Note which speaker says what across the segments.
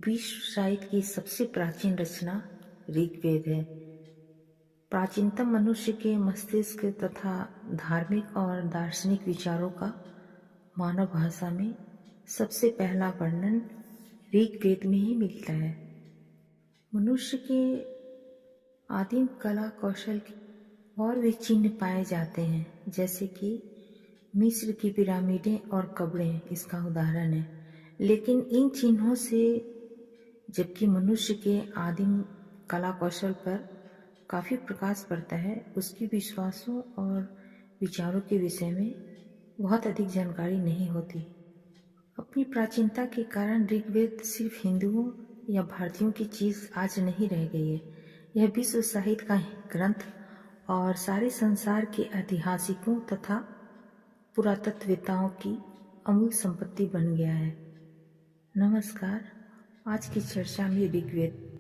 Speaker 1: विश्व साहित्य की सबसे प्राचीन रचना ऋग्वेद है। प्राचीनतम मनुष्य के मस्तिष्क तथा धार्मिक और दार्शनिक विचारों का मानव भाषा में सबसे पहला वर्णन ऋग्वेद में ही मिलता है। मनुष्य के आदिम कला कौशल के और भी चिन्ह पाए जाते हैं, जैसे कि मिस्र की पिरामिडें और कब्रें इसका उदाहरण है। लेकिन इन चिन्हों से जबकि मनुष्य के आदिम कला कौशल पर काफ़ी प्रकाश पड़ता है, उसकी विश्वासों और विचारों के विषय में बहुत अधिक जानकारी नहीं होती। अपनी प्राचीनता के कारण ऋग्वेद सिर्फ हिंदुओं या भारतीयों की चीज़ आज नहीं रह गई है। यह विश्व साहित्य का ग्रंथ और सारे संसार के ऐतिहासिकों तथा पुरातत्ववेताओं की अमूल्य संपत्ति बन गया है। नमस्कार। आज की चर्चा में ऋग्वेद।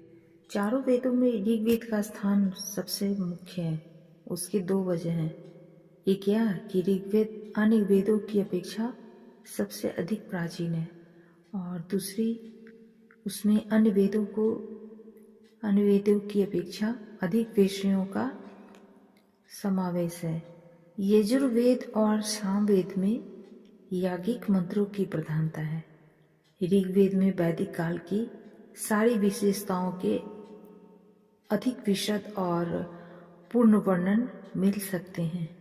Speaker 1: चारों वेदों में ऋग्वेद का स्थान सबसे मुख्य है। उसकी दो वजह हैं। एक यह कि ऋग्वेद अन्य वेदों की अपेक्षा सबसे अधिक प्राचीन है, और दूसरी उसमें अन्य वेदों की अपेक्षा अधिक विषयों का समावेश है। यजुर्वेद और सामवेद में याज्ञिक मंत्रों की प्रधानता है। ऋग्वेद में वैदिक काल की सारी विशेषताओं के अधिक विशद और पूर्ण वर्णन मिल सकते हैं।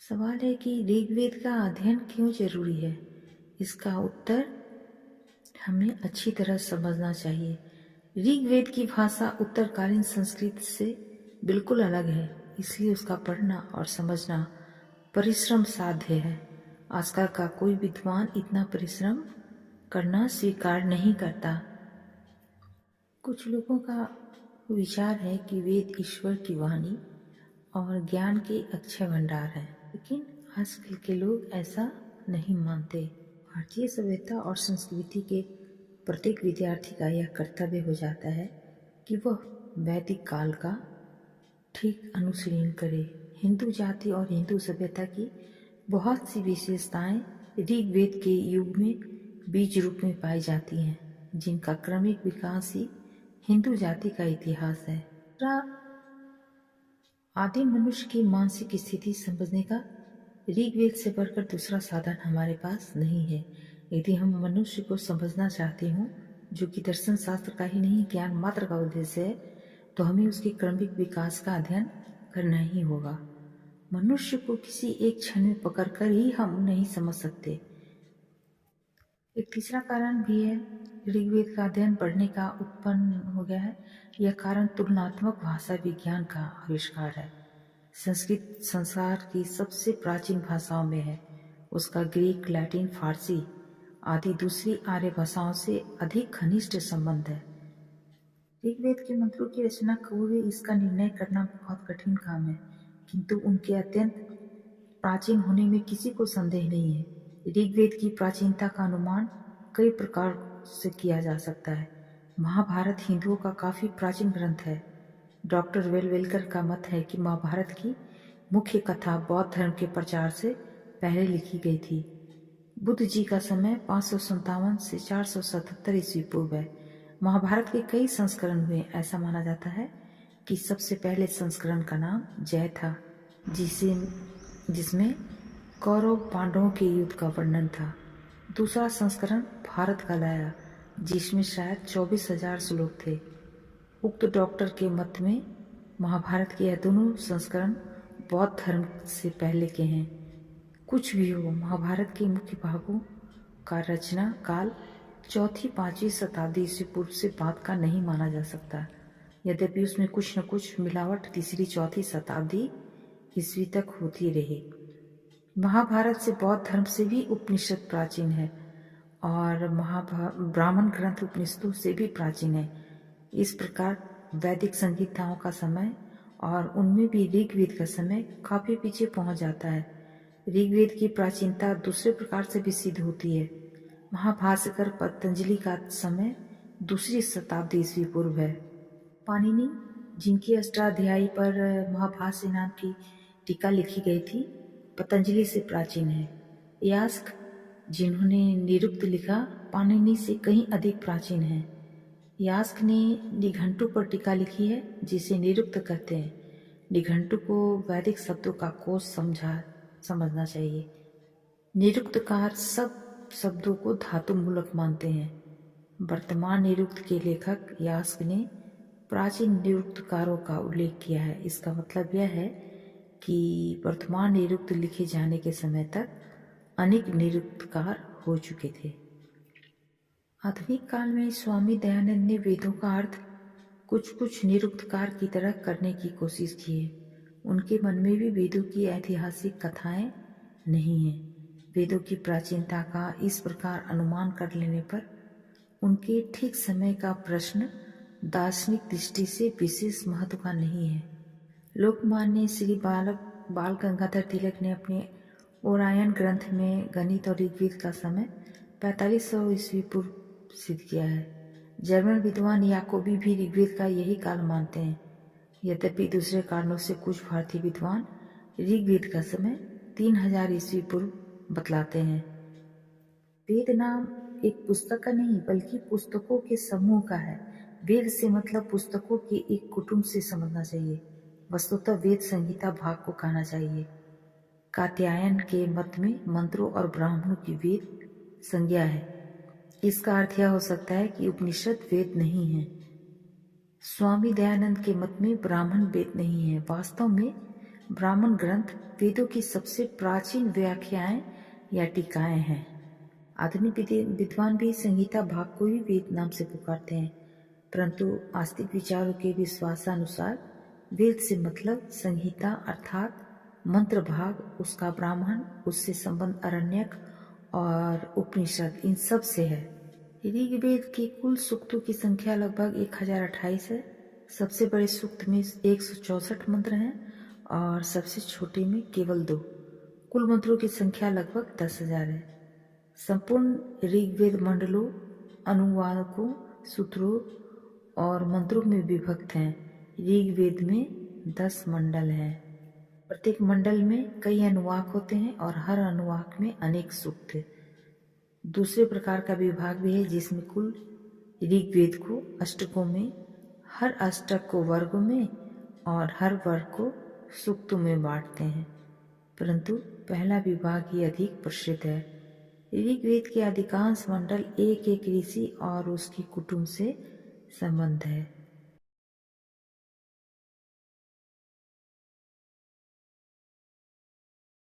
Speaker 1: सवाल है कि ऋग्वेद का अध्ययन क्यों जरूरी है। इसका उत्तर हमें अच्छी तरह समझना चाहिए। ऋग्वेद की भाषा उत्तरकालीन संस्कृत से बिल्कुल अलग है, इसलिए उसका पढ़ना और समझना परिश्रम साध्य है। आजकल का कोई विद्वान इतना परिश्रम करना स्वीकार नहीं करता। कुछ लोगों का विचार है कि वेद ईश्वर की वाणी और ज्ञान के अक्षय भंडार है, लेकिन आजकल के लोग ऐसा नहीं मानते। भारतीय सभ्यता और संस्कृति के प्रत्येक विद्यार्थी का यह कर्तव्य हो जाता है कि वह वैदिक काल का ठीक अनुशीलन करे। हिंदू जाति और हिंदू सभ्यता की बहुत सी विशेषताएं ऋग्वेद के युग में बीज रूप में पाई जाती हैं, जिनका क्रमिक विकास ही हिंदू जाति का इतिहास है। आदिम मनुष्य की मानसिक स्थिति समझने का ऋग्वेद से बढ़कर दूसरा साधन हमारे पास नहीं है। यदि हम मनुष्य को समझना चाहते हों, जो कि दर्शन शास्त्र का ही नहीं ज्ञान मात्र का उद्देश्य है, तो हमें उसके क्रमिक विकास का अध्ययन करना ही होगा। मनुष्य को किसी एक क्षण में पकड़कर ही हम नहीं समझ सकते। एक तीसरा कारण भी है ऋग्वेद का अध्ययन पढ़ने का उत्पन्न हो गया है। यह कारण तुलनात्मक भाषा विज्ञान का आविष्कार है। संस्कृत संसार की सबसे प्राचीन भाषाओं में है। उसका ग्रीक, लैटिन, फारसी आदि दूसरी आर्य भाषाओं से अधिक घनिष्ठ संबंध है। ऋग्वेद के मंत्रों की रचना कब हुई, इसका निर्णय करना बहुत कठिन काम है, किंतु उनके अत्यंत प्राचीन होने में किसी को संदेह नहीं है। ऋग्वेद की प्राचीनता का अनुमान कई प्रकार से किया जा सकता है। महाभारत हिंदुओं का काफी प्राचीन ग्रंथ है। डॉक्टर वेलवेलकर का मत है कि महाभारत की मुख्य कथा बौद्ध धर्म के प्रचार से पहले लिखी गई थी। बुद्ध जी का समय 557 से 477 ईस्वी पूर्व है। महाभारत के कई संस्करण हुए। ऐसा माना जाता है कि सबसे पहले संस्करण का नाम जय था, जिसमें कौरव पांडवों के युद्ध का वर्णन था। दूसरा संस्करण भारत का लाया, जिसमें शायद 24,000 श्लोक थे। उक्त डॉक्टर के मत में महाभारत के यह दोनों संस्करण बौद्ध धर्म से पहले के हैं। कुछ भी हो, महाभारत के मुख्य भागों का रचना काल 4वीं-5वीं शताब्दी ईस्वी पूर्व से बाद का नहीं माना जा सकता। यद्यपि उसमें कुछ न कुछ मिलावट 3री-4वीं शताब्दी ईस्वी तक होती रही। महाभारत से बौद्ध धर्म से भी उपनिषद प्राचीन है, और ब्राह्मण ग्रंथ उपनिषदों से भी प्राचीन है। इस प्रकार वैदिक संहिताओं का समय और उनमें भी ऋग्वेद का समय काफी पीछे पहुंच जाता है। ऋग्वेद की प्राचीनता दूसरे प्रकार से भी सिद्ध होती है। महाभाष्यकर पतंजलि का समय 2री शताब्दी ईस्वी पूर्व है। पाणिनि, जिनकी अष्टाध्यायी पर महाभाष्य नाम की टीका लिखी गई थी, पतंजलि से प्राचीन है। यास्क जिन्होंने निरुक्त लिखा पाणिनि से कहीं अधिक प्राचीन है। यास्क ने निघंटु पर टीका लिखी है जिसे निरुक्त कहते हैं। निघंटु को वैदिक शब्दों का कोश समझना चाहिए। निरुक्तकार सब शब्दों को धातु मूलक मानते हैं। वर्तमान निरुक्त के लेखक यास्क ने प्राचीन निरुक्तकारों का उल्लेख किया है। इसका मतलब यह है कि वर्तमान निरुक्त लिखे जाने के समय तक अनेक निरुक्तकार हो चुके थे। आधुनिक काल में स्वामी दयानंद ने वेदों का अर्थ कुछ निरुक्तकार की तरह करने की कोशिश की है। उनके मन में भी वेदों की ऐतिहासिक कथाएं नहीं हैं। वेदों की प्राचीनता का इस प्रकार अनुमान कर लेने पर उनके ठीक समय का प्रश्न दार्शनिक दृष्टि से विशेष महत्व का नहीं है। लोकमान्य श्री बाल गंगाधर तिलक ने अपने ओरायन ग्रंथ में गणित और ऋग्वेद का समय 4500 ईस्वी पूर्व सिद्ध किया है। जर्मन विद्वान याकोबी भी ऋग्वेद का यही काल मानते हैं। यद्यपि दूसरे कारणों से कुछ भारतीय विद्वान ऋग्वेद का समय 3000 ईस्वी पूर्व बतलाते हैं। वेद नाम एक पुस्तक का नहीं बल्कि पुस्तकों के समूह का है। वेद से मतलब पुस्तकों के एक कुटुंब से समझना चाहिए। वस्तुतः वेद संहिता भाग को कहना चाहिए। कात्यायन के मत में मंत्रों और ब्राह्मणों की वेद संज्ञा है। इसका अर्थ यह हो सकता है कि उपनिषद वेद नहीं है। स्वामी दयानंद के मत में ब्राह्मण वेद नहीं है। वास्तव में ब्राह्मण ग्रंथ वेदों की सबसे प्राचीन व्याख्याएं या टीकाएं हैं। आधुनिक विद्वान भी संहिता भाग को ही वेद नाम से पुकारते हैं, परंतु आस्तिक विचारों के विश्वासानुसार वेद से मतलब संहिता अर्थात मंत्र भाग, उसका ब्राह्मण, उससे संबंध अरण्यक और उपनिषद, इन सब से है। ऋग्वेद के कुल सूक्तों की संख्या लगभग 1028 है। सबसे बड़े सूक्त में 164 मंत्र हैं और सबसे छोटे में केवल 2। कुल मंत्रों की संख्या लगभग 10,000 है। संपूर्ण ऋग्वेद मंडलों, अनुवादकों, सूत्रों और मंत्रों में विभक्त हैं। ऋग्वेद में 10 मंडल हैं। प्रत्येक मंडल में कई अनुवाक होते हैं और हर अनुवाक में अनेक सूक्त। दूसरे प्रकार का विभाग भी है जिसमें कुल ऋग्वेद को अष्टकों में, हर अष्टक को वर्गों में और हर वर्ग को सूक्तों में बांटते हैं, परंतु पहला विभाग ही अधिक प्रसिद्ध है। ऋग्वेद के अधिकांश मंडल एक एक ऋषि और उसकी कुटुंब से संबंध है।